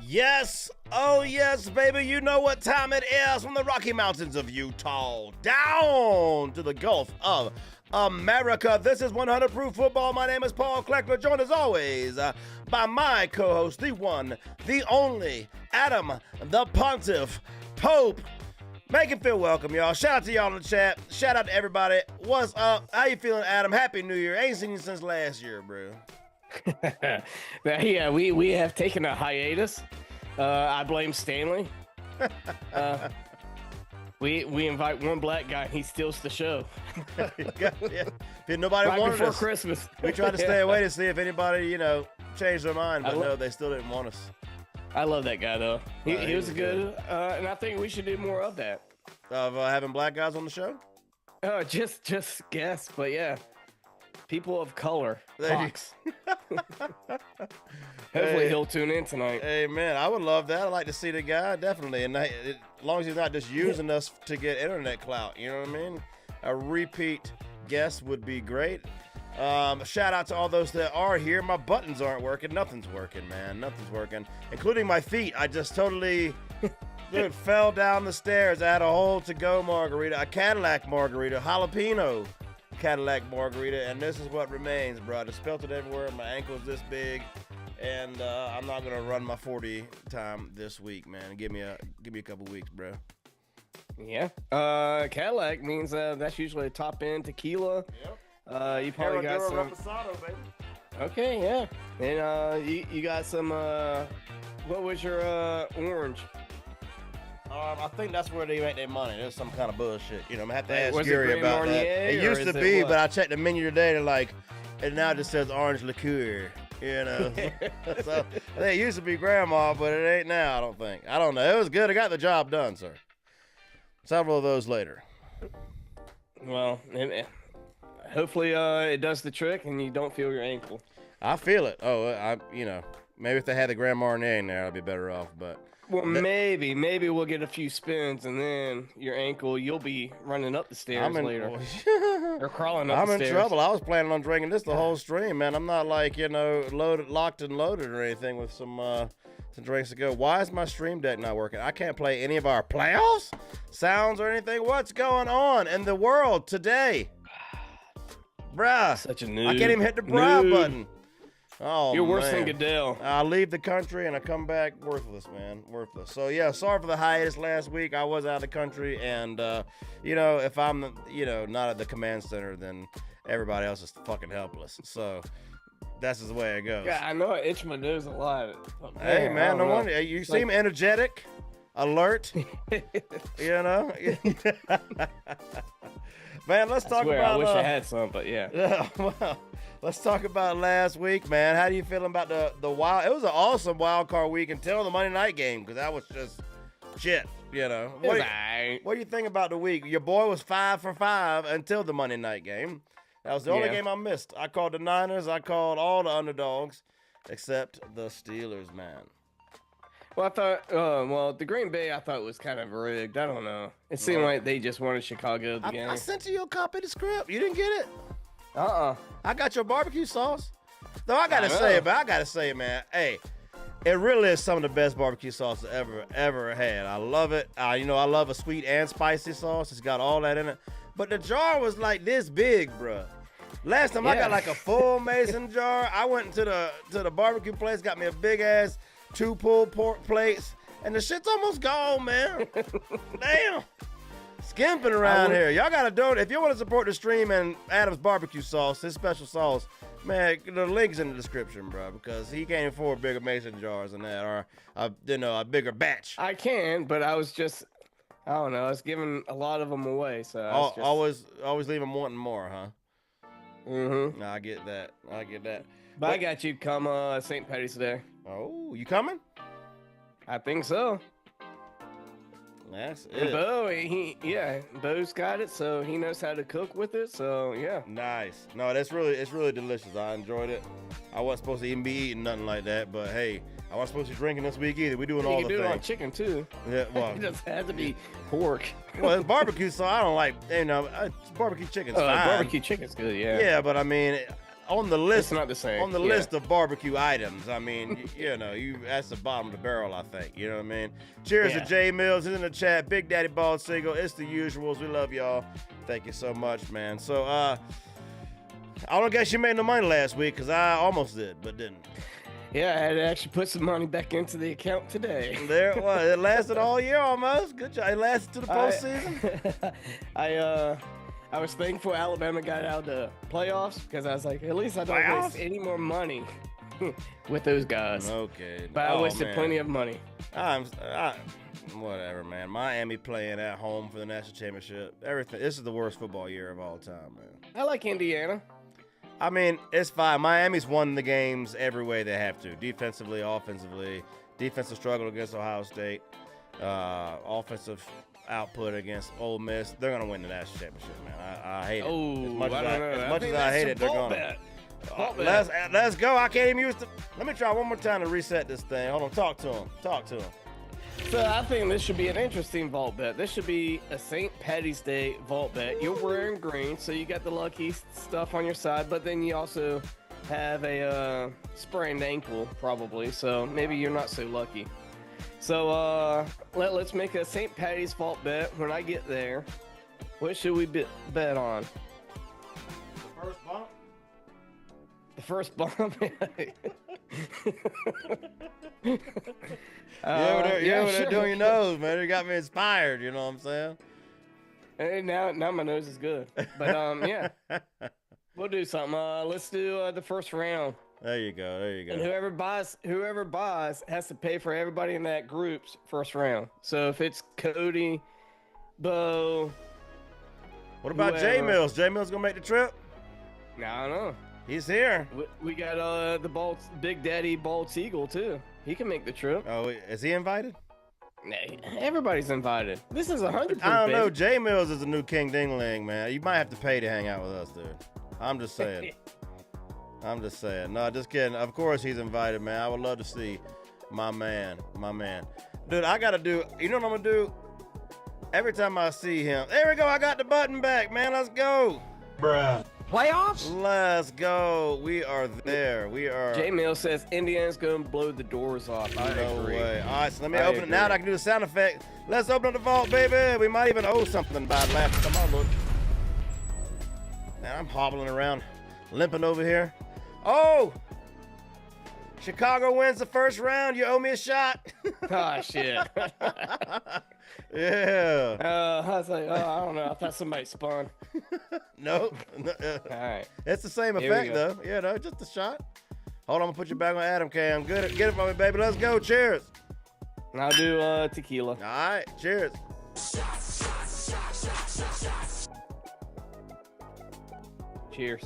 Yes, oh yes, baby, you know what time it is. From the Rocky Mountains of Utah down to the Gulf of America. This is 100 Proof Football. My name is Paul Kleckler, joined as always by my co-host, the one, the only, Adam, the Pontiff Pope. Make it feel welcome, y'all. Shout out to y'all in the chat. Shout out to everybody. What's up? How you feeling, Adam? Happy New Year. Ain't seen you since last year, bro. Yeah, we have taken a hiatus. I blame Stanley. We invite one black guy and he steals the show. Yeah. If nobody right wanted before us, Christmas. We tried to stay away to see if anybody, changed their mind, but no, they still didn't want us. I love that guy though. He was good, and I think we should do more of that. Of having black guys on the show? Just guess, but yeah. People of color. Fox. Hopefully he'll tune in tonight. Hey, man, I would love that. I'd like to see the guy, definitely. And as long as he's not just using us to get internet clout, you know what I mean? A repeat guest would be great. Shout out to all those that are here. My buttons aren't working. Nothing's working, man. Nothing's working, including my feet. I just totally fell down the stairs. I had a whole to-go margarita, a Cadillac margarita, jalapeno Cadillac margarita, and this is what remains, bro. I just spelt it everywhere. My ankle's this big, and I'm not gonna run my 40 time this week, man. Give me a couple weeks, bro. Yeah. Cadillac means that's usually a top end tequila. Yep. You probably got some. Reposado, baby. Okay, yeah. And you got some. What was your orange? I think that's where they make their money. There's some kind of bullshit. I'm gonna have to ask Was Gary about that. It used to be, but I checked the menu today. It now just says orange liqueur. So I think it used to be grandma, but it ain't now. I don't think. I don't know. It was good. I got the job done, sir. Several of those later. Well, hopefully it does the trick and you don't feel your ankle. I feel it. Maybe if they had the Grand Marnier in there, I'd be better off. But maybe we'll get a few spins and then your ankle, you'll be running up the stairs later. Or crawling up the stairs. I'm in trouble. I was planning on drinking this the whole stream, man. I'm not locked and loaded or anything with some drinks to go. Why is my stream deck not working? I can't play any of our playoffs sounds or anything. What's going on in the world today? Bruh. Such a noob. I can't even hit the bruh button. Oh, you're worse man. than Goodell. I leave the country and I come back worthless, man. Worthless. So, yeah, sorry for the hiatus last week. I was out of the country. And, if I'm, not at the command center, then everybody else is fucking helpless. So, that's just the way it goes. Yeah, I know. I itch my nose a lot. Hey, man, no wonder. You seem energetic, alert, Man, let's talk about... I wish I had some, but yeah. Yeah, well... Let's talk about last week, man. How do you feel about the wild? It was an awesome wild card week until the Monday night game because that was just shit. You know, What do you think about the week? Your boy was 5 for 5 until the Monday night game. That was the only game I missed. I called the Niners. I called all the underdogs, except the Steelers, man. Well, I thought, the Green Bay I thought was kind of rigged. I don't know. It seemed like they just wanted Chicago the game. I sent you a copy of the script. You didn't get it? I got your barbecue sauce. Though I gotta say, man, hey, it really is some of the best barbecue sauce I ever had. I love it. I love a sweet and spicy sauce. It's got all that in it. But the jar was like this big, bruh. Last time I got like a full mason jar. I went to the barbecue place, got me a big ass 2 pulled pork plates, and the shit's almost gone, man. Damn. Skimping around here. Y'all gotta donate. If you want to support the stream and Adam's barbecue sauce, his special sauce, man, the link's in the description, bro, because he can't afford bigger mason jars than that, or a bigger batch. I can, but I was just, I don't know, I was giving a lot of them away, so always leave them wanting more, huh? Mm-hmm. No, I get that. But I got you come St. Patty's Day. Oh, you coming? I think so. That's it. And Bo's got it, so he knows how to cook with it. So yeah. Nice. No, it's really delicious. I enjoyed it. I wasn't supposed to even be eating nothing like that, but hey, I wasn't supposed to be drinking this week either. We doing all the things. You can do it on chicken too. Yeah, well, it doesn't have to be pork. Well, it's barbecue, so I don't like. Barbecue chicken's fine. Barbecue chicken's good, yeah. Yeah, but I mean, on the list, it's not the same. On the list of barbecue items, I mean, that's the bottom of the barrel, I think. You know what I mean? Cheers to Jay Mills. He's in the chat. Big Daddy Bald Seagull. It's the usuals. We love y'all. Thank you so much, man. So, I don't guess you made no money last week, because I almost did, but didn't. Yeah, I had to actually put some money back into the account today. There it was. It lasted all year almost. Good job. It lasted to the postseason. I was thankful Alabama got out of the playoffs because I was like, at least I don't waste any more money with those guys. Okay. But I wasted plenty of money. Whatever, man. Miami playing at home for the national championship. Everything. This is the worst football year of all time, man. I like Indiana. I mean, it's fine. Miami's won the games every way they have to. Defensively, offensively. Defensive struggle against Ohio State. Offensive output against Ole Miss. They're going to win the national championship, man. I hate it. As much as I hate it, they're going to. Let's go. I can't even use the... Let me try one more time to reset this thing. Hold on. Talk to him. So I think this should be an interesting vault bet. This should be a St. Patty's Day vault bet. You're wearing green, so you got the lucky stuff on your side, but then you also have a sprained ankle, probably, so maybe you're not so lucky. So let's make a St. Patty's vault bet. When I get there, what should we bet on? The first bump? They're doing your nose, man. It got me inspired, you know what I'm saying? Hey, now my nose is good. But yeah. We'll do something. Let's do the first round. There you go. And whoever buys has to pay for everybody in that group's first round. So if it's Cody, Bo. What about Jay Mills? Jay Mills gonna make the trip? No, I don't know. He's here. We got the Big Daddy Bald Seagull too. He can make the trip. Oh, is he invited? Nah, everybody's invited. This is 100%. I don't know. Jay Mills is the new King Dingling, man. You might have to pay to hang out with us, dude. I'm just saying. No, just kidding. Of course he's invited, man. I would love to see my man. Dude, I gotta do, you know what I'm gonna do? Every time I see him, there we go, I got the button back, man. Let's go. Bruh. Playoffs? Let's go. We are there. Jay Mills says Indiana's gonna blow the doors off. I agree. Way. All right, so let me open it now that I can do the sound effect. Let's open up the vault, baby. We might even owe something by last. Come on, look. Man, I'm hobbling around, limping over here. Oh! Chicago wins the first round. You owe me a shot. Oh, shit. Yeah. I was like, I don't know. I thought somebody spun. Nope. All right. It's the same effect, though. Yeah, no, just a shot. Hold on, I'm going to put you back on Adam Cam. Get it for me, baby. Let's go. Cheers. And I'll do tequila. All right. Cheers. Cheers.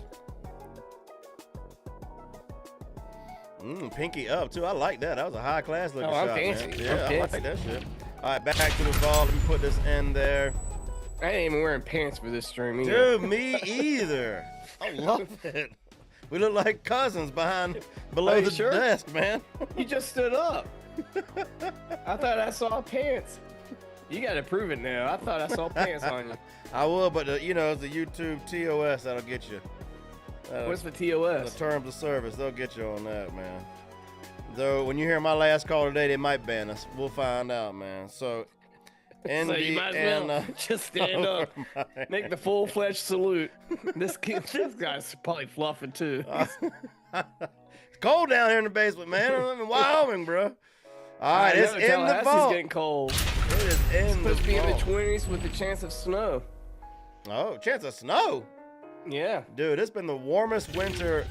Pinky up, too. I like that. That was a high-class looking shot, fancy. man. Yeah, I like that shit. All right, back to the vault. Let me put this in there. I ain't even wearing pants for this stream either. Dude, me either. I love it. We look like cousins below the desk, man. You just stood up. I thought I saw pants. You got to prove it now. I thought I saw pants on you. I will, but it's the YouTube TOS that'll get you. What's the TOS? The terms of service. They'll get you on that, man. Though, when you hear my last call today, they might ban us. We'll find out, man. So you might as well just stand up, make the full-fledged salute. This guy's probably fluffing too. It's cold down here in the basement, man. I'm in Wyoming, bro. All right, it's in the vault. It's getting cold. It is in supposed to be in the 20s with a chance of snow. Oh, chance of snow? Yeah. Dude, it's been the warmest winter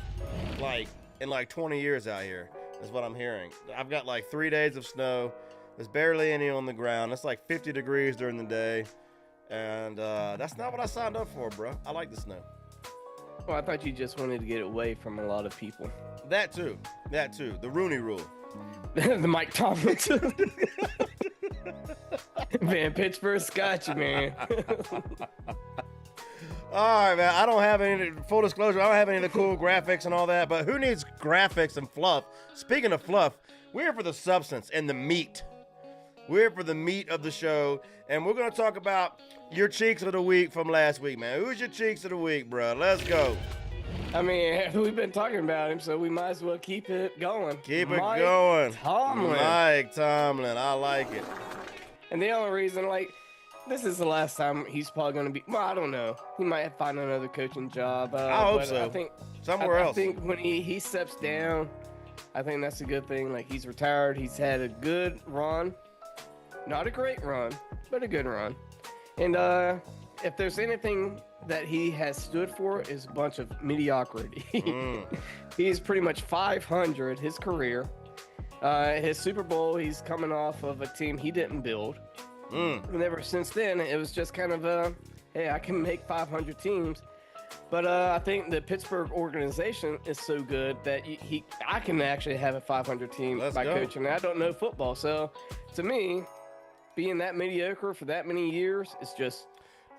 in 20 years out here. That's what I'm hearing. I've got 3 days of snow. There's barely any on the ground. It's 50 degrees during the day. And that's not what I signed up for, bro. I like the snow. Well, I thought you just wanted to get away from a lot of people. That too. The Rooney Rule. The Mike Tomlinson. Man, Pittsburgh's got you, man. All right, man. I don't have any, full disclosure, I don't have any of the cool graphics and all that, but who needs graphics and fluff? Speaking of fluff, we're here for the substance and the meat. We're here for the meat of the show, and we're going to talk about your cheeks of the week from last week, man. Who's your cheeks of the week, bro? Let's go. I mean, we've been talking about him, so we might as well keep it going. Keep it going. Tomlin. Mike Tomlin. I like it. And the only reason, this is the last time he's probably going to be, well, I don't know. He might find another coaching job. I hope so. I think somewhere else. I think when he steps down, I think that's a good thing. He's retired. He's had a good run. Not a great run, but a good run. And if there's anything that he has stood for, is a bunch of mediocrity. He's pretty much 500 his career. His Super Bowl, he's coming off of a team he didn't build. And ever since then, it was just kind of, hey, I can make 500 teams. But I think the Pittsburgh organization is so good that I can actually have a 500 team by coaching. I don't know football. So, to me, being that mediocre for that many years is just...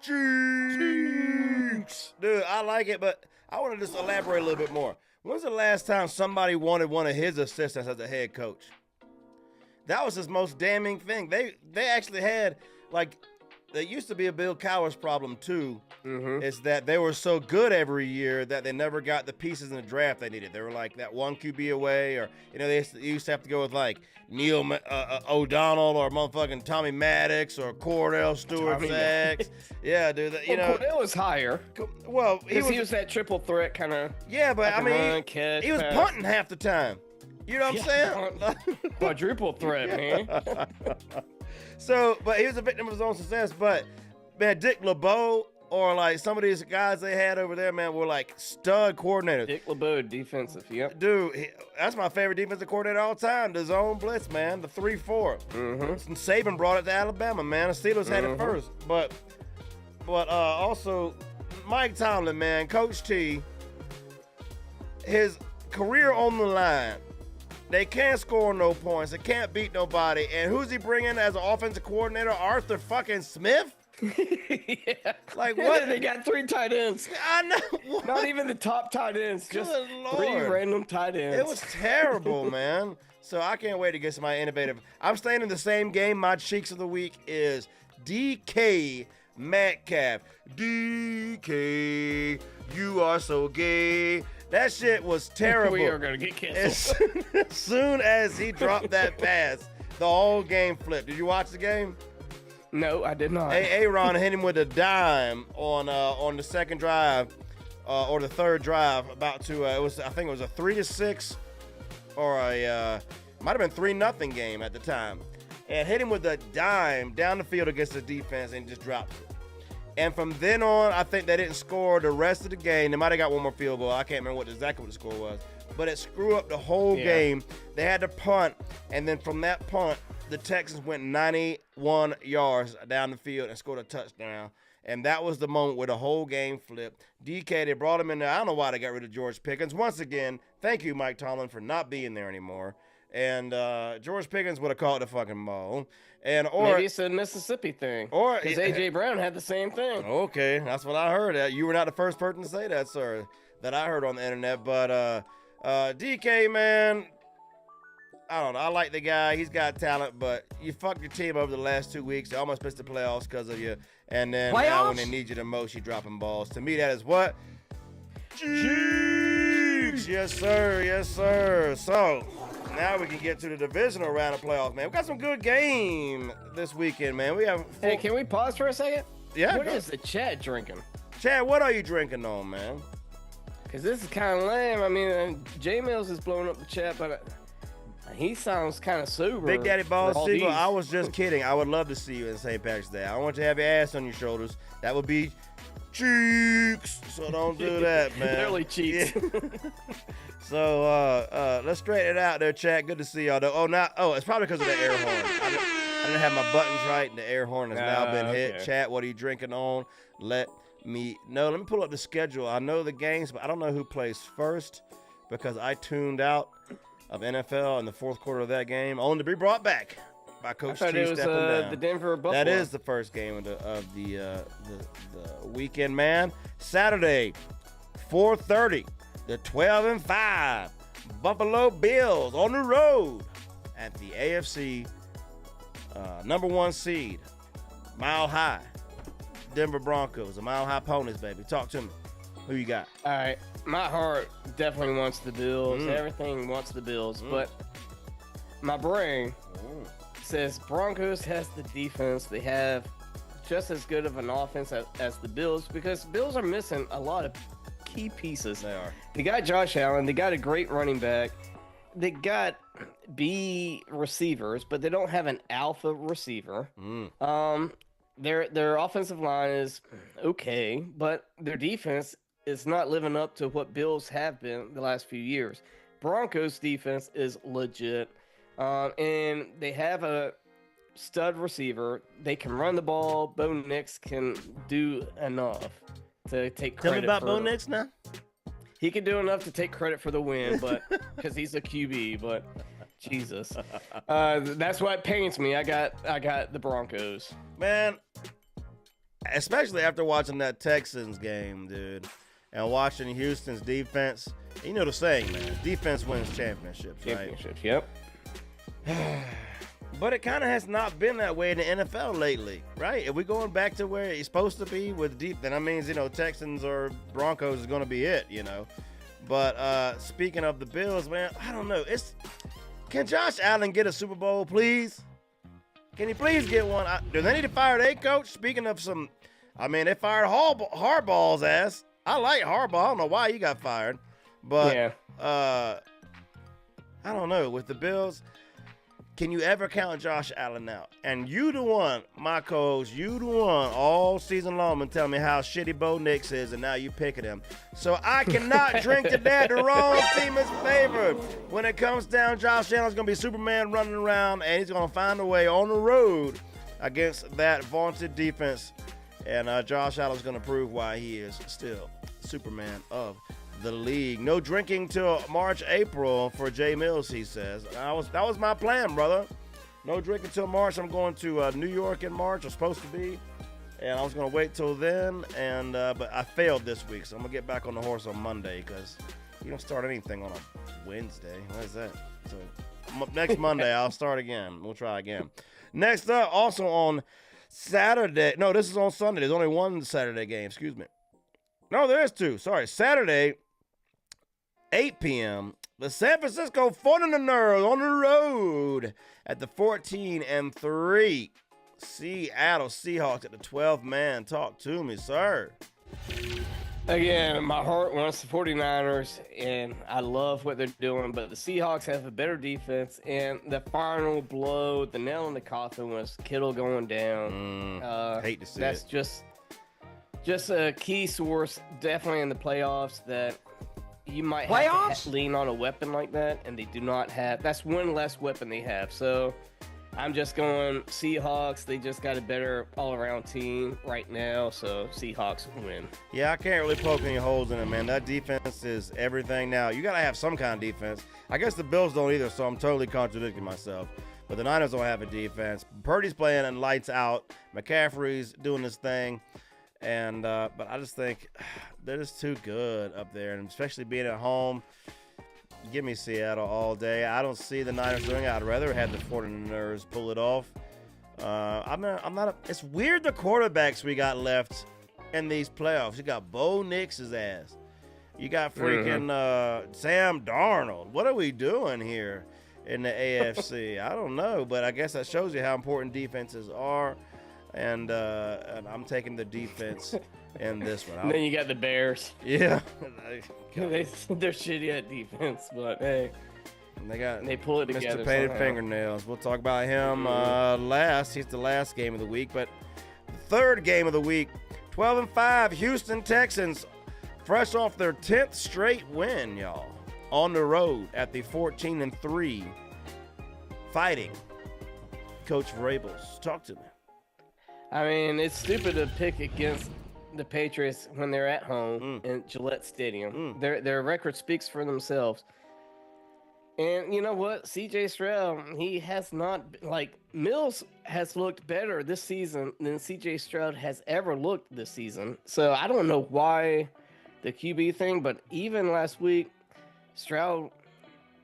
Jinx. Dude, I like it, but I want to just elaborate a little bit more. When's the last time somebody wanted one of his assistants as a head coach? That was his most damning thing. They actually had, there used to be a Bill Cowher's problem too, is that they were so good every year that they never got the pieces in the draft they needed. They were that one QB away, or, they used to have to go with Neil O'Donnell or motherfucking Tommy Maddox or Cordell Stewart-Sacks. Yeah, dude. Cordell was higher. Well, he was that triple threat kind of. Yeah, but I mean, run, catch, he was pass. punting half the time. You know what I'm saying? Quadruple threat, man. So, but he was a victim of his own success. But, man, Dick LeBeau or some of these guys they had over there, man, were stud coordinators. Dick LeBeau, defensive, yep. Dude, that's my favorite defensive coordinator all time. The zone blitz, man, the 3-4. Saban brought it to Alabama, man. The Steelers had it first. But also, Mike Tomlin, man, Coach T, his career on the line. They can't score no points. They can't beat nobody. And who's he bringing as an offensive coordinator? Arthur fucking Smith? Yeah. What? They got 3 tight ends. I know. What? Not even the top tight ends. Just Good 3 Lord. random tight ends. It was terrible, man. So I can't wait to get somebody innovative. I'm staying in the same game. My cheeks of the week is DK Metcalf. DK, you are so gay. That shit was terrible. We are going to get canceled. As soon as he dropped that pass, the whole game flipped. Did you watch the game? No, I did not. Aaron hit him with a dime on the second drive or the third drive. About to I think it was a 3-6 or a might have been 3-0 game at the time, and hit him with a dime down the field against the defense and just dropped it. And from then on, I think they didn't score the rest of the game. They might have got one more field goal. I can't remember exactly what the score was. But it screwed up the whole game. They had to punt. And then from that punt, the Texans went 91 yards down the field and scored a touchdown. And that was the moment where the whole game flipped. DK, they brought him in there. I don't know why they got rid of George Pickens. Once again, thank you, Mike Tomlin, for not being there anymore. and George Pickens would have caught the fucking ball. Or maybe it's a Mississippi thing. Or because AJ Brown had the same thing. Okay, that's what I heard. You were not the first person to say that, sir. That I heard on the internet. But DK, man, I don't know. I like the guy. He's got talent, but you fucked your team over the last 2 weeks. You almost missed the playoffs because of you. And then now when they need you the most, you're dropping balls. To me, that is what? Cheeks. Yes, sir. Yes, sir. So now we can get to the divisional round of playoffs, man. We got some good game this weekend, man. We have. Hey, can we pause for a second? Yeah. What is the Chad drinking? Chad, what are you drinking on, man? Because this is kind of lame. I mean, J Mills is blowing up the chat, but he sounds kind of sober. Big Daddy Ball Siegel, I was just kidding. I would love to see you in St. Patrick's Day. I want you to have your ass on your shoulders. That would be cheeks. So don't do that, man. Literally cheeks. Yeah. So let's straighten it out there, chat. Good to see y'all. It's probably because of the air horn. I didn't have my buttons right, and the air horn has now been hit. Chat, what are you drinking on? Let me know. Let me pull up the schedule. I know the games, but I don't know who plays first because I tuned out of NFL in the fourth quarter of that game, only to be brought back by Coach T stepping down. The Denver Buffalo. That is the first game of the weekend, man. Saturday, 4:30, the 12-5 Buffalo Bills on the road at the AFC number 1 seed, Mile High, Denver Broncos, the Mile High Ponies, baby. Talk to me. Who you got? All right. My heart definitely wants the Bills. Everything wants the Bills. But my brain says Broncos has the defense. They have just as good of an offense as the Bills because Bills are missing a lot of key pieces. They are. They got Josh Allen. They got a great running back. They got B receivers, but they don't have an alpha receiver. Their offensive line is okay, but their defense is not living up to what Bills have been the last few years. Broncos defense is legit, and they have a stud receiver. They can run the ball. Bo Nix can do enough to take credit. Tell me about Bo Nix now. He can do enough to take credit for the win, but because he's a QB. But Jesus, that's what pains me. I got the Broncos, man. Especially after watching that Texans game, dude. And watching Houston's defense, you know the saying, man. Defense wins championships, right? Yep. But it kind of has not been that way in the NFL lately, right? If we're going back to where it's supposed to be with deep, then that means, Texans or Broncos is going to be it, But speaking of the Bills, man, I don't know. Can Josh Allen get a Super Bowl, please? Can he please get one? Do they need to fire their coach? Speaking of they fired Harbaugh's ass. I like Harbaugh. I don't know why he got fired. But, I don't know. With the Bills, can you ever count Josh Allen out? And you the one, my co-host, you the one all season long been telling me how shitty Bo Nix is, and now you picking him. So I cannot drink to that. The wrong team is favored. When it comes down, Josh Allen's going to be Superman running around, and he's going to find a way on the road against that vaunted defense. And Josh Allen's going to prove why he is still Superman of the league. No drinking till March, April for J Mills, he says. That was my plan, brother. No drinking till March. I'm going to New York in March. I'm supposed to be. And I was going to wait till then. But I failed this week. So I'm going to get back on the horse on Monday because you don't start anything on a Wednesday. What is that? So next Monday, I'll start again. We'll try again. Next up, also on Saturday. No, this is on Sunday. There's only one Saturday game. Excuse me. No, there is two. Sorry. Saturday, 8 p.m., the San Francisco 49ers on the road at the 14-3 Seattle Seahawks at the 12th man. Talk to me, sir. Again, my heart wants the 49ers, and I love what they're doing, but the Seahawks have a better defense, and the final blow, the nail in the coffin was Kittle going down. Hate to see that's it. Just a key source, definitely in the playoffs, that you might have to lean on a weapon like that, and they do not have. That's one less weapon they have. So I'm just going Seahawks. They just got a better all-around team right now, so Seahawks win. Yeah, I can't really poke any holes in it, man. That defense is everything now. You got to have some kind of defense. I guess the Bills don't either, so I'm totally contradicting myself. But the Niners don't have a defense. Purdy's playing and lights out. McCaffrey's doing his thing. And but I just think they're just too good up there, and especially being at home. Give me Seattle all day. I don't see the Niners doing it. I'd rather have the 49ers pull it off. It's weird the quarterbacks we got left in these playoffs. You got Bo Nix's ass. You got freaking Sam Darnold. What are we doing here in the AFC? I don't know, but I guess that shows you how important defenses are. And I'm taking the defense in this one. And then you got the Bears. Yeah. They're shitty at defense, but hey, they pull it together. Mr. Painted Fingernails. We'll talk about him last. He's the last game of the week, but the third game of the week, 12-5, Houston Texans, fresh off their 10th straight win, y'all, on the road at the 14-3, fighting Coach Vrabels. Talk to me. I mean, it's stupid to pick against the Patriots when they're at home in Gillette Stadium. Their record speaks for themselves. And you know what? CJ Stroud, he has not, Mills has looked better this season than CJ Stroud has ever looked this season. So I don't know why the QB thing, but even last week, Stroud,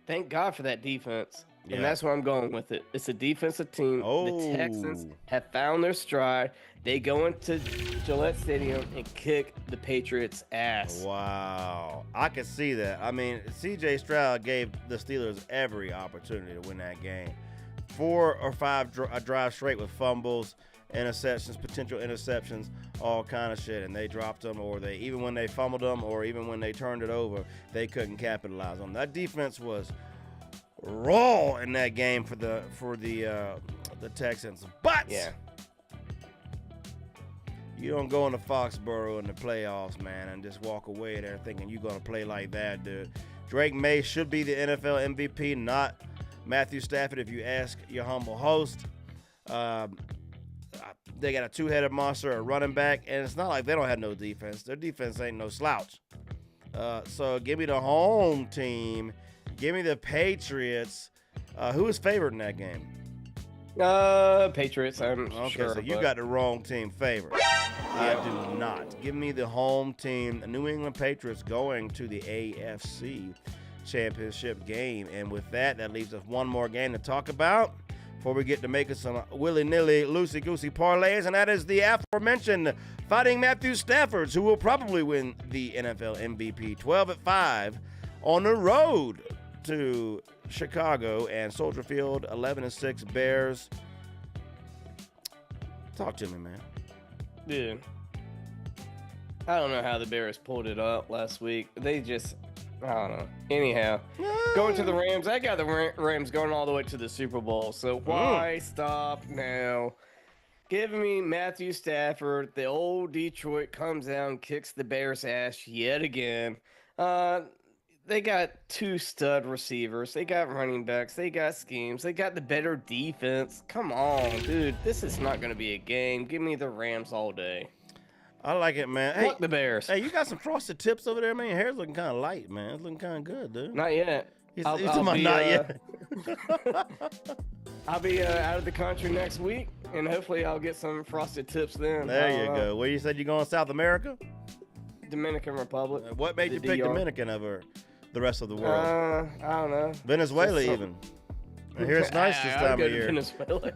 thank God for that defense. Yeah. And that's where I'm going with it. It's a defensive team. Oh. The Texans have found their stride. They go into Gillette Stadium and kick the Patriots' ass. Wow. I can see that. I mean, C.J. Stroud gave the Steelers every opportunity to win that game. 4 or 5 drives straight with fumbles, interceptions, potential interceptions, all kind of shit. And they dropped them, or even when they fumbled them, or even when they turned it over, they couldn't capitalize on them. That defense was raw in that game for the Texans. But yeah, you don't go into Foxborough in the playoffs, man, and just walk away there thinking you're going to play like that, dude. Drake May should be the NFL MVP, not Matthew Stafford, if you ask your humble host. They got a two-headed monster, a running back, and it's not like they don't have no defense. Their defense ain't no slouch. So give me the home team. Give me the Patriots. Who is favored in that game? Patriots, I'm sure. Okay, so you got the wrong team favored. I do not. Give me the home team, the New England Patriots, going to the AFC Championship game. And with that, that leaves us one more game to talk about before we get to making some willy-nilly, loosey-goosey parlays, and that is the aforementioned Fighting Matthew Staffords, who will probably win the NFL MVP. 12-5 on the road to Chicago and Soldier Field. 11-6 Bears. Talk to me, man. Dude, I don't know how the Bears pulled it up last week. They just, I don't know. Anyhow, going to the Rams. I got the Rams going all the way to the Super Bowl. So why stop now? Give me Matthew Stafford. The old Detroit comes out and kicks the Bears' ass yet again. They got 2 stud receivers. They got running backs. They got schemes. They got the better defense. Come on, dude. This is not going to be a game. Give me the Rams all day. I like it, man. Fuck the Bears. Hey, you got some frosted tips over there, man. Your hair's looking kind of light, man. It's looking kind of good, dude. Not yet. Not yet. I'll be out of the country next week, and hopefully I'll get some frosted tips then. There you go. Where you said you're going to South America? Dominican Republic. What made you pick DR. Dominican over the rest of the world? I don't know. Venezuela even. I hear it's nice this time of year. Venezuela.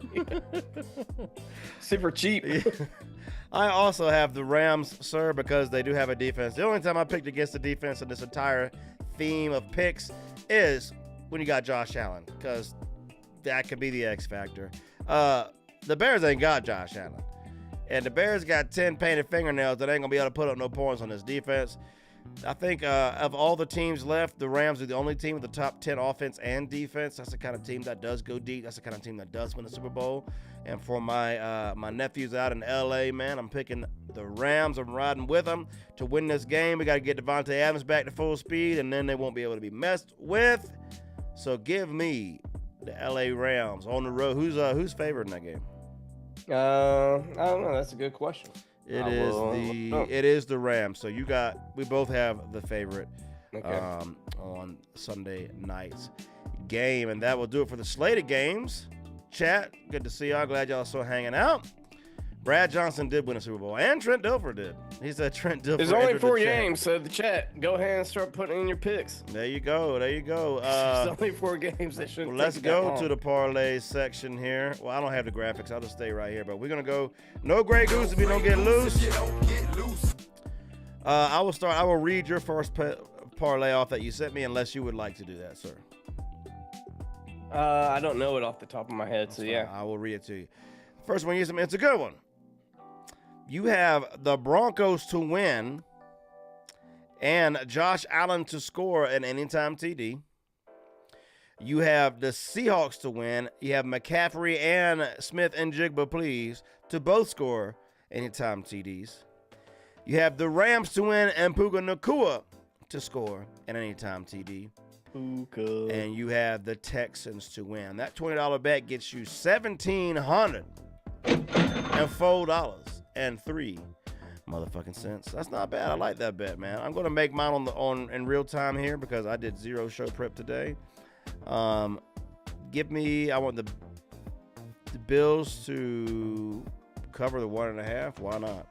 Super cheap. I also have the Rams, sir, because they do have a defense. The only time I picked against the defense in this entire theme of picks is when you got Josh Allen, because that could be the X factor. The Bears ain't got Josh Allen. And the Bears got 10 painted fingernails that ain't going to be able to put up no points on this defense. I think of all the teams left, the Rams are the only team with the top 10 offense and defense. That's the kind of team that does go deep. That's the kind of team that does win the Super Bowl. And for my my nephews out in L.A., man, I'm picking the Rams. I'm riding with them to win this game. We got to get Devontae Adams back to full speed, and then they won't be able to be messed with. So give me the LA Rams on the road. Who's favored in that game? I don't know. That's a good question. It is the Rams. So we both have the favorite on Sunday night's game, and that will do it for the slate of games. Chat, good to see y'all. Glad y'all still hanging out. Brad Johnson did win a Super Bowl, and Trent Dilfer did. He said Trent Dilfer. There's only 4 games, so the chat, go ahead and start putting in your picks. There you go. There's only 4 games that shouldn't. Let's go to the parlay section here. Well, I don't have the graphics. I'll just stay right here. But we're gonna go. No Grey Goose if you don't get loose. I will start. I will read your first parlay off that you sent me, unless you would like to do that, sir. I don't know it off the top of my head, so yeah. I will read it to you. First one, it's a good one. You have the Broncos to win and Josh Allen to score an anytime TD. You have the Seahawks to win. You have McCaffrey and Smith and Jigba, please, to both score anytime TDs. You have the Rams to win and Puka Nacua to score an anytime TD. Puka. And you have the Texans to win. That $20 bet gets you $1,704.03 motherfucking cents. That's not bad. I like that bet, man. I'm gonna make mine in real time here because I did 0 show prep today. I want the Bills to cover the 1.5. Why not?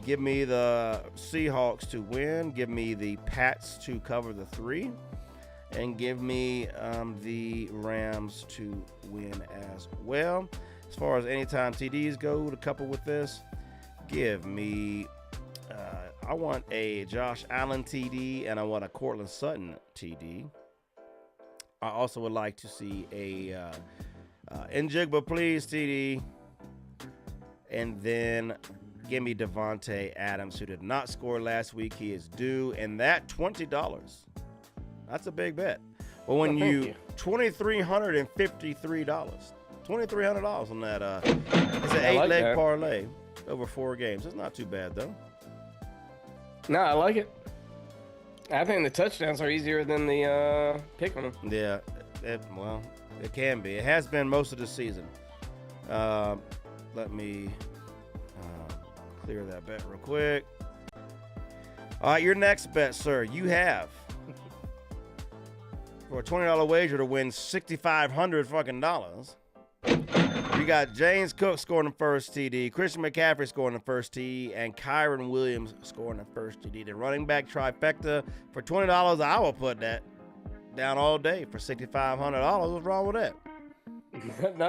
Give me the Seahawks to win. Give me the Pats to cover the 3. And give me the Rams to win as well. As far as anytime TDs go, to couple with this, give me, I want a Josh Allen TD and I want a Cortland Sutton TD. I also would like to see a Njigba Please TD. And then give me Devontae Adams, who did not score last week. He is due, and that $20. That's a big bet. Well, when you $2,353. $2,300 on that. It's an 8-leg parlay over 4 games. It's not too bad though. No, I like it. I think the touchdowns are easier than the pick on them. Yeah, it can be. It has been most of the season. Let me clear that bet real quick. All right, your next bet, sir. You have for a $20 wager to win $6,500 fucking dollars. You got James Cook scoring the first TD, Christian McCaffrey scoring the first TD, and Kyron Williams scoring the first TD. The running back trifecta for $20. I will put that down all day for $6,500. What's wrong with that?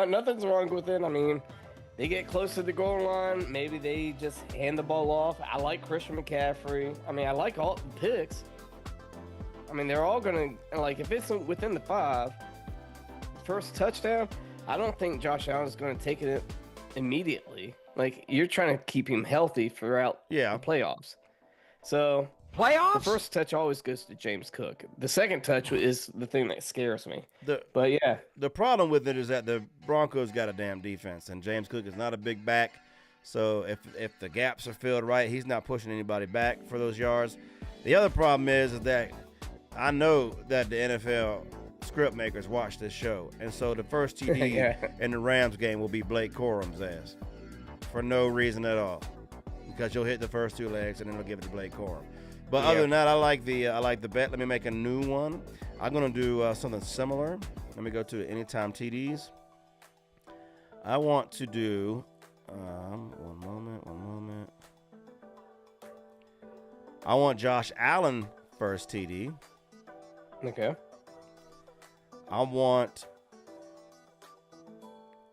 Nothing's wrong with it. I mean, they get close to the goal line. Maybe they just hand the ball off. I like Christian McCaffrey. I mean, I like all the picks. I mean, they're all going to, like, if it's within the 5, first touchdown, I don't think Josh Allen is going to take it immediately. Like, you're trying to keep him healthy throughout the playoffs. So, the first touch always goes to James Cook. The second touch is the thing that scares me. But, yeah. The problem with it is that the Broncos got a damn defense, and James Cook is not a big back. So, if the gaps are filled right, he's not pushing anybody back for those yards. The other problem is that I know that the NFL script makers watch this show, and so the first TD in the Rams game will be Blake Corum's ass for no reason at all, because you'll hit the first 2 legs and then they'll give it to Blake Corum. But other than that, I like the bet. Let me make a new one. I'm gonna do something similar. Let me go to the anytime TDs. I want to do one moment. I want Josh Allen first TD. Okay. I want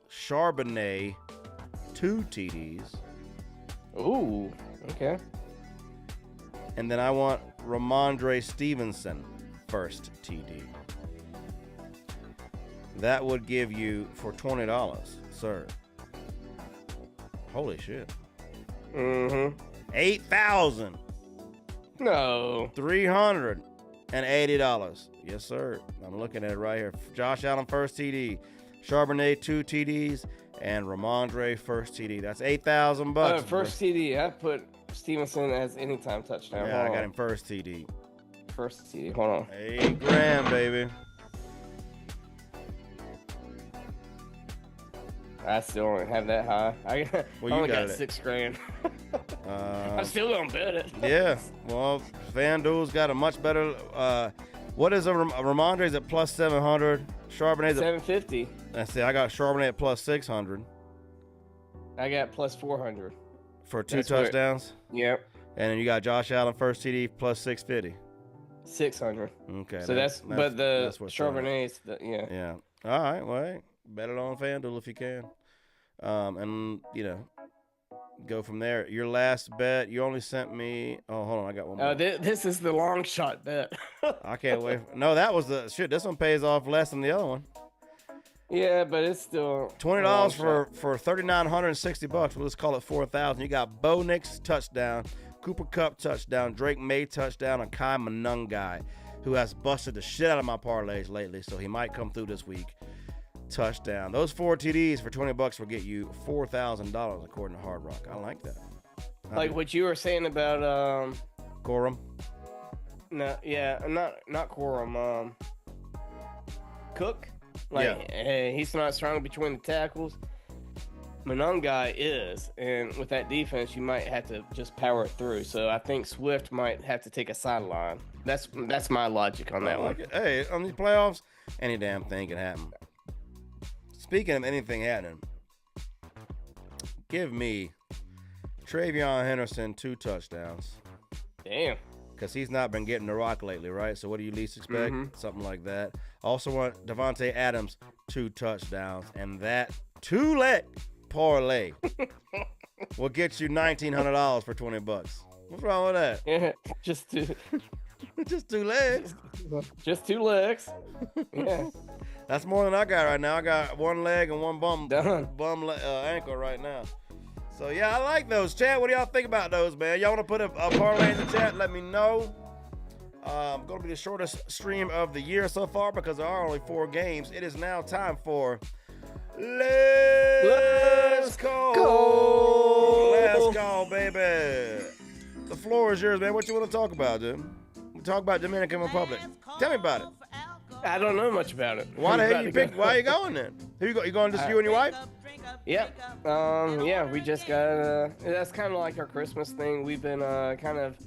Charbonnet 2 TDs. Ooh, okay. And then I want Ramondre Stevenson first TD. That would give you for $20, sir. Holy shit. Mm-hmm. $8,000. No. $380. Yes, sir. I'm looking at it right here. Josh Allen first TD, Charbonnet 2 TDs, and Ramondre first TD. That's $8,000. First TD. I put Stevenson as anytime touchdown. Yeah, I got him first TD. First TD. Hold on. $8,000, baby. I still don't have that high. I Well, you only got got it. $6,000. I still don't bet it. Yeah. Well, FanDuel's got a much better. What is a Ramondre's at plus 700? Charbonnet's at 750. I see. I got Charbonnet at plus 600 I got plus 400. for 2 That's what- touchdowns. Yep. And then you got Josh Allen first TD plus 650. 600. Okay. So that's but the that's what's on it. Charbonnet's yeah. Yeah. All right. Well, hey, bet it on FanDuel if you can. And go from there. Your last bet, you only sent me. Oh, hold on. I got one more. This is the long shot bet. I can't wait. No, that was the shit. This one pays off less than the other one. Yeah, but it's still $20 for $3,960. Well, let's call it $4,000. You got Bo Nix touchdown, Cooper Kupp touchdown, Drake May touchdown, and Kai Monungai, who has busted the shit out of my parlays lately, so he might come through this week. Touchdown. Those 4 TDs for $20 will get you $4,000 according to Hard Rock. I like that. Like what you were saying about Corum. no, yeah, not Corum. Cook. Like he's not strong between the tackles. Monungai is, and with that defense, you might have to just power through. So I think Swift might have to take a sideline. That's my logic on that I like one. it. Hey, on these playoffs, any damn thing can happen. Speaking of anything happening, give me Travion Henderson 2 touchdowns. Damn. Because he's not been getting the rock lately, right? So what do you least expect? Something like that. Also want Devontae Adams 2 touchdowns. And that 2-leg parlay will get you $1,900 for $20. What's wrong with that? Yeah, just 2 legs. just 2 legs. Yeah. That's more than I got right now. I got 1 leg and 1 bum ankle right now. So, yeah, I like those. Chat, what do y'all think about those, man? Y'all want to put a parlay in the chat? Let me know. Going to be the shortest stream of the year so far because there are only 4 games. It is now time for Let's Go. Let's go, baby. The floor is yours, man. What you want to talk about, dude? We talk about Dominican Republic. Tell me about it. I don't know much about it. Why the hell you pick? Why are you going then? Who you going? Just you and your wife? Yep. Yeah, we just got. That's kind of like our Christmas thing. We've been kind of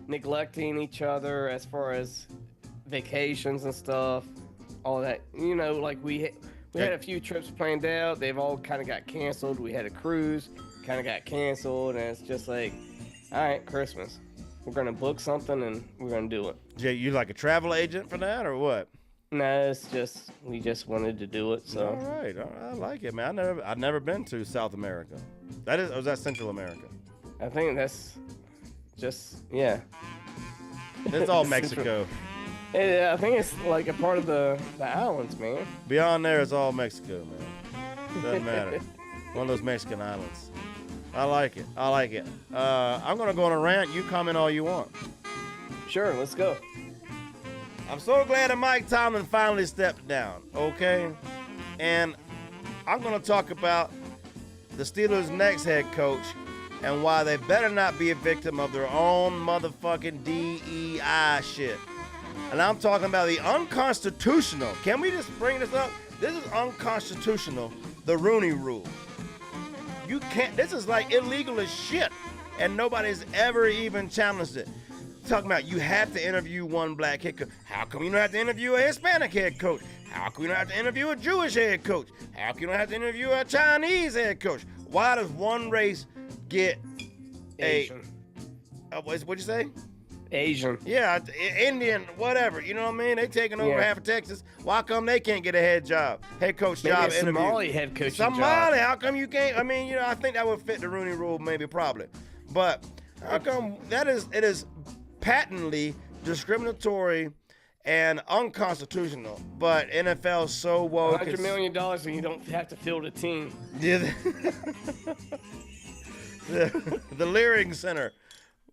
neglecting each other as far as vacations and stuff. All that, like we had a few trips planned out. They've all kind of got canceled. We had a cruise, kind of got canceled, and it's just like, all right, Christmas. We're gonna book something and we're gonna do it. Jay, you like a travel agent for that or what? No, it's just we just wanted to do it. So all right, I like it, man. I've never been to South America. Or was that Central America? I think that's just It's all Mexico. Yeah, I think it's like a part of the islands, man. Beyond there, it's all Mexico, man. Doesn't matter. One of those Mexican islands. I like it. I'm gonna go on a rant. You comment all you want. Sure, let's go. I'm so glad that Mike Tomlin finally stepped down, okay? And I'm going to talk about the Steelers' next head coach and why they better not be a victim of their own motherfucking DEI shit. And I'm talking about the unconstitutional. Can we just bring this up? This is unconstitutional, the Rooney Rule. You can't, this is like illegal as shit. And nobody's ever even challenged it. Talking about you have to interview one black head coach. How come you don't have to interview a Hispanic head coach? How come you don't have to interview a Jewish head coach? How come you don't have to interview a Chinese head coach? Why does one race get Asian? What'd you say? Asian. Yeah, Indian, whatever. You know what I mean? They taking over half of Texas. Why come they can't get a head coach Maybe job a interview? Somali head coach job. Somali, how come you can't? I mean, I think that would fit the Rooney Rule, maybe, probably. But how come it is patently discriminatory and unconstitutional, but NFL's so woke. $100 million and you don't have to field a team. Yeah, the Leering Center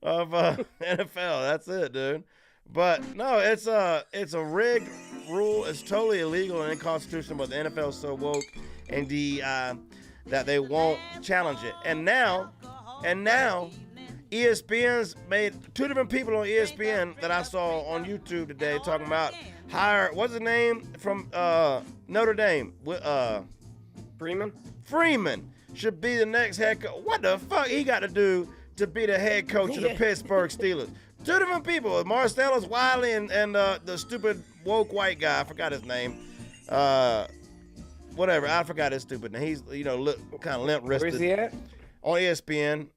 of NFL. That's it, dude. But no, it's a rigged rule. It's totally illegal and unconstitutional. But the NFL's so woke and that they won't challenge it. And now. ESPN's made 2 different people on ESPN that I saw on YouTube today talking about what's his name from Notre Dame? Freeman should be the next head coach. What the fuck he got to do to be the head coach of the Pittsburgh Steelers? Two different people, Marcellus Wiley and the stupid woke white guy. I forgot his name. Whatever, I forgot his stupid name. He's kind of limp-wristed. Where's he at? On ESPN.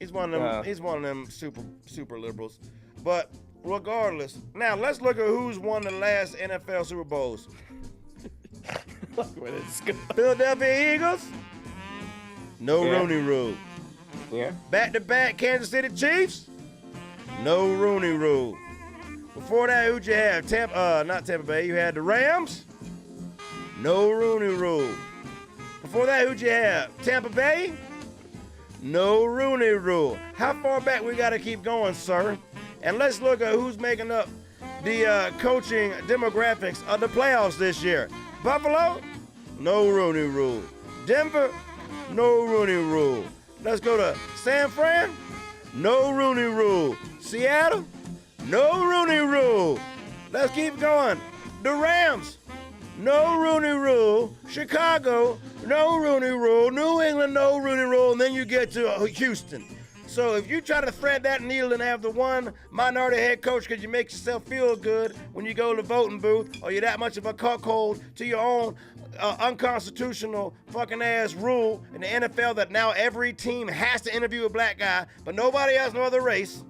He's one of them. He's one of them super liberals. But regardless, now let's look at who's won the last NFL Super Bowls. Philadelphia Eagles. No Rooney Rule. Yeah. Back-to-back Kansas City Chiefs. No Rooney Rule. Before that, who'd you have? Not Tampa Bay. You had the Rams. No Rooney Rule. Before that, who'd you have? Tampa Bay. No Rooney Rule. How far back we got to keep going, sir? And let's look at who's making up the coaching demographics of the playoffs this year. Buffalo, no Rooney Rule. Denver, no Rooney Rule. Let's go to San Fran, no Rooney Rule. Seattle, no Rooney Rule. Let's keep going. The Rams, no Rooney Rule. Chicago, no Rooney Rule. New England, no Rooney Rule. And then you get to Houston. So if you try to thread that needle and have the one minority head coach because you make yourself feel good when you go to the voting booth, or you're that much of a cuckold to your own unconstitutional fucking ass rule in the NFL that now every team has to interview a black guy, but nobody else, no other race,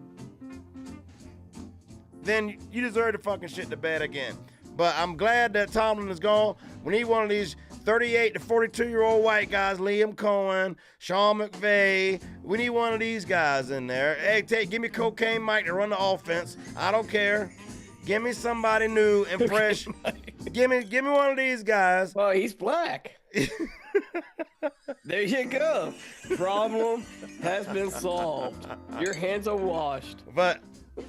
then you deserve to fucking shit the bed again. But I'm glad that Tomlin is gone. We need one of these 38 to 42-year-old white guys, Liam Cohen, Sean McVay. We need one of these guys in there. Hey, give me Cocaine Mike to run the offense. I don't care. Give me somebody new and fresh. give me one of these guys. Well, he's black. There you go. Problem has been solved. Your hands are washed. But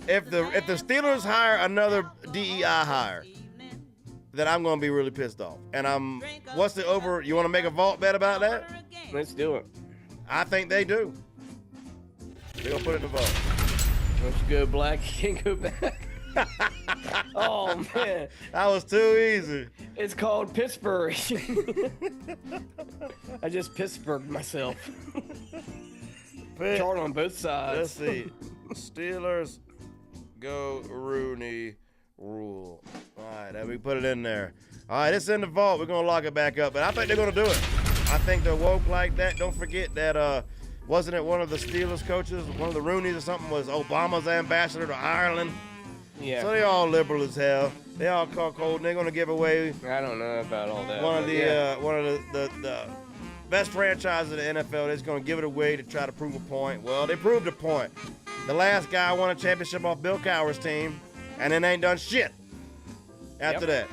if the Steelers hire another DEI hire, then I'm going to be really pissed off. And what's the over? You want to make a vault bet about that? Let's do it. I think they do. They're going to put it in the vault. Once you go black, you can't go back. Oh, man. That was too easy. It's called Pittsburgh. I just Pittsburghed myself. Chart on both sides. Let's see. Steelers go Rooney Rule. All right, then we put it in there. All right, it's in the vault. We're going to lock it back up, but I think they're going to do it. I think they're woke like that. Don't forget that, wasn't it one of the Steelers coaches, one of the Rooneys or something, was Obama's ambassador to Ireland? Yeah. So they all liberal as hell. They all cuckold, and they're going to give away. I don't know about all that. One of the best franchises in the NFL. They're just going to give it away to try to prove a point. Well, they proved a point. The last guy won a championship off Bill Cowher's team, and then ain't done shit after that.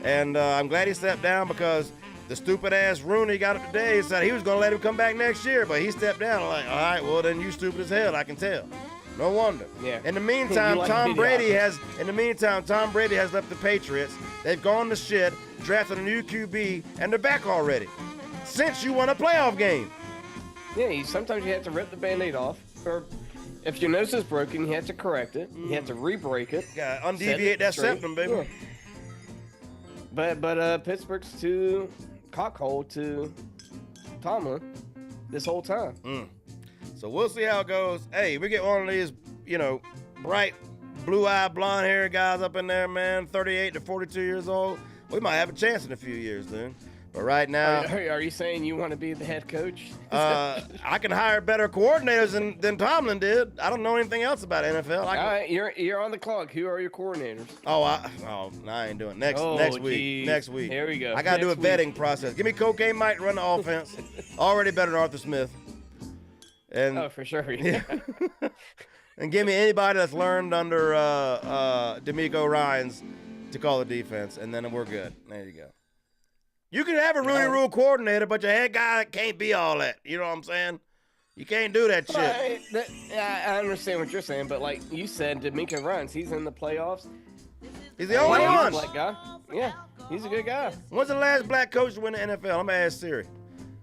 And I'm glad he stepped down because the stupid-ass Rooney got up today and said he was going to let him come back next year, but he stepped down. I'm like, all right, well, then you stupid as hell, I can tell. No wonder. Yeah. In the meantime, Tom Brady has left the Patriots. They've gone to shit, drafted a new QB, and they're back already. Since you won a playoff game. Yeah, sometimes you have to rip the Band-Aid off. Or if your nose is broken, you have to correct it. You have to re-break it. Gotta undeviate that septum, baby. Yeah. But Pittsburgh's too cockhole to Tomlin this whole time. So we'll see how it goes. Hey, we get one of these, bright, blue-eyed, blonde-haired guys up in there, man, 38 to 42 years old. We might have a chance in a few years, then. But right now... Are you saying you want to be the head coach? I can hire better coordinators than Tomlin did. I don't know anything else about NFL. All right, you're on the clock. Who are your coordinators? I ain't doing it. Next week. Next week. Here we go. I got to do a vetting process. Give me Cocaine Mike to run the offense. Already better than Arthur Smith. And, for sure. Yeah. And give me anybody that's learned under D'Amico Ryans to call the defense, and then we're good. There you go. You can have a Rooney Rule coordinator, but your head guy can't be all that. You know what I'm saying? You can't do that shit. I understand what you're saying, but like you said, D'Amico Ryans, he's in the playoffs. He's the only one. Black guy. Yeah, he's a good guy. When's the last black coach to win the NFL? I'm going to ask Siri.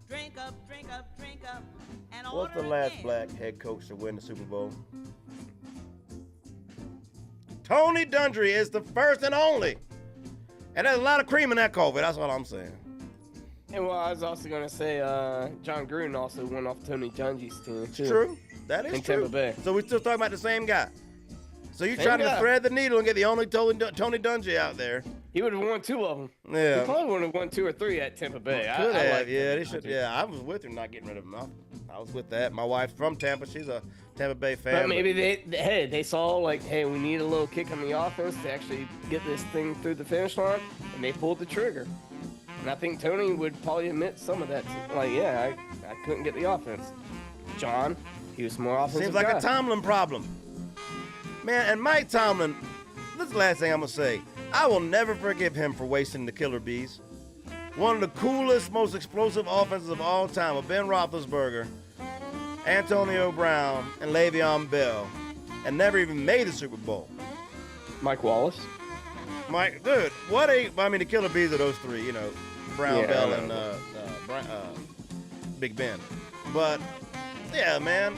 Drink up, drink up, drink up. What's the last black head coach to win the Super Bowl? Tony Dungy is the first and only. And there's a lot of cream in that coffee. That's what I'm saying. And well, I was also going to say John Gruden also went off Tony Dungy's team, too. True. That is In true. Tampa Bay. So we're still talking about the same guy. So you're Same trying to guy. thread the needle and get the only Tony Dungy out there. He would have won 2 of them. He Yeah. probably would have won 2 or 3 at Tampa Bay. Could I have. like Yeah, Tony they should. Dungy. Yeah, I was with him not getting rid of him. I was with that. My wife's from Tampa. She's a Tampa Bay fan. But maybe they saw like, hey, we need a little kick on the offense to actually get this thing through the finish line, and they pulled the trigger. And I think Tony would probably admit some of that. Like, yeah, I couldn't get the offense. John, he was more offensive. Seems like guy. a Tomlin problem. Man, and Mike Tomlin, this is the last thing I'm going to say. I will never forgive him for wasting the Killer Bees. One of the coolest, most explosive offenses of all time with Ben Roethlisberger, Antonio Brown, and Le'Veon Bell, and never even made the Super Bowl. Mike Wallace. Mike, dude, the Killer Bees are those three, Brown, Yeah, Bell, I and know. Big Ben. But, yeah, man,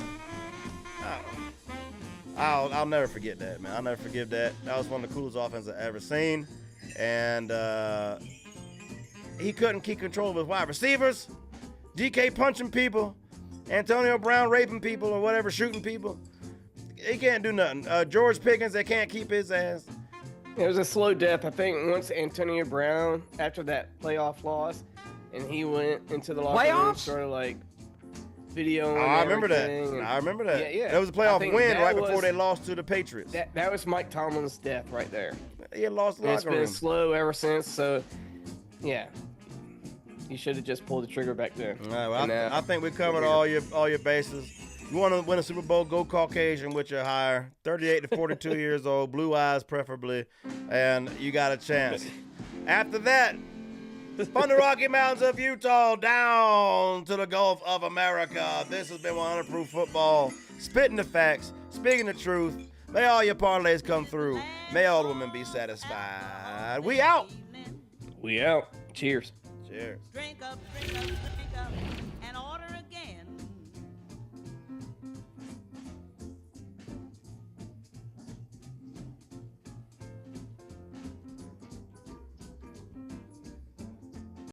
I'll never forget that, man. I'll never forgive that. That was one of the coolest offenses I've ever seen. And he couldn't keep control of his wide receivers. DK punching people. Antonio Brown raping people or whatever, shooting people. He can't do nothing. George Pickens, they can't keep his ass. It was a slow death. I think once Antonio Brown, after that playoff loss, and he went into the locker room, started like videoing. Oh, I remember that. everything, and- I remember that. Yeah, yeah. That was a I playoff think win that right before was- they lost to the Patriots. That was Mike Tomlin's death right there. He had lost the And it's locker been room. slow ever since. So, yeah, you should have just pulled the trigger back then. All right, well, And, I think we covered all your bases. You want to win a Super Bowl, go Caucasian with your hire. 38 to 42 years old, blue eyes preferably, and you got a chance. After that, from the Rocky Mountains of Utah down to the Gulf of America, this has been 100 Proof Football. Spitting the facts, speaking the truth. May all your parlays come through. May all the women be satisfied. We out. We out. Cheers. Cheers. Drink up, drink up.